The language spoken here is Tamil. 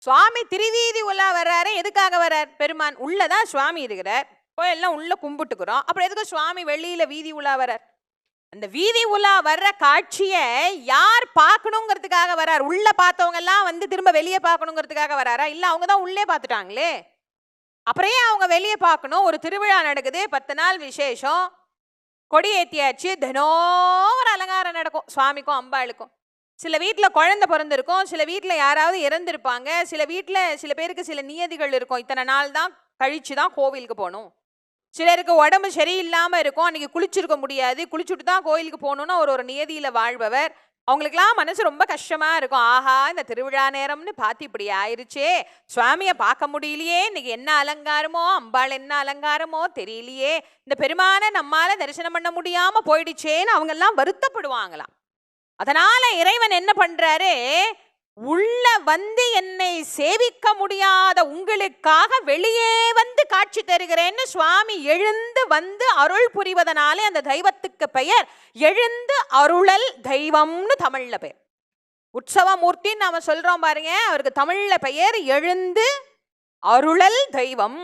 சுவாமி திருவீதி உலா வர்றாரு. எதுக்காக வர்றார்? பெருமான் உள்ளதான் சுவாமி இருக்கிறார், கோயில்லாம் உள்ள கும்பிட்டுக்கிறோம். அப்புறம் எதுக்கு சுவாமி வெளியில வீதி உலா வர்றார்? அந்த வீதி உலா வர்ற காட்சிய யார் பார்க்கணுங்கிறதுக்காக வர்றார்? உள்ள பார்த்தவங்க எல்லாம் வந்து திரும்ப வெளியே பார்க்கணுங்கிறதுக்காக வர்றாரா? இல்ல அவங்க தான் உள்ளே பார்த்துட்டாங்களே, அப்புறம் அவங்க வெளியே பார்க்கணும்? ஒரு திருவிழா நடக்குது, 10 நாள் விசேஷம், கொடி ஏத்தியாச்சு, தினம் ஒரு அலங்காரம் நடக்கும் சுவாமிக்கும் அம்பாளுக்கும். சில வீட்டில் குழந்தை பிறந்திருக்கும், சில வீட்டில் யாராவது இறந்துருப்பாங்க, சில வீட்டில் சில பேருக்கு சில நியதிகள் இருக்கும். இத்தனை நாள் தான் கழிச்சு தான் கோவிலுக்கு போகணும். சிலருக்கு உடம்பு சரியில்லாமல் இருக்கும், அன்னைக்கு குளிச்சிருக்க முடியாது, குளிச்சுட்டு தான் கோயிலுக்கு போகணும்னு ஒரு நியதியில் வாழ்பவர். அவங்களுக்கெல்லாம் மனசு ரொம்ப கஷ்டமா இருக்கும். ஆஹா, இந்த திருவிழா நேரம்னு பார்த்து இப்படி ஆயிடுச்சே, சுவாமியை பார்க்க முடியலையே, இன்னைக்கு என்ன அலங்காரமோ, அம்பாள் என்ன அலங்காரமோ தெரியலையே, இந்த பெருமானை நம்மால தரிசனம் பண்ண முடியாம போயிடுச்சேன்னு அவங்க எல்லாம் வருத்தப்படுவாங்களாம். அதனால இறைவன் என்ன பண்றாரு? உள்ள வந்து என்னை சேவிக்க முடியாத உங்களுக்காக வெளியே வந்து காட்சி தருகிறேன்னு சுவாமி எழுந்து வந்து அருள் புரிவதனாலே அந்த தெய்வத்துக்கு பெயர் எழுந்து அருளல் தெய்வம்னு தமிழ்ல பெயர். உற்சவமூர்த்தின்னு நாம சொல்றோம் பாருங்க, அவருக்கு தமிழ்ல பெயர் எழுந்து அருளல் தெய்வம்.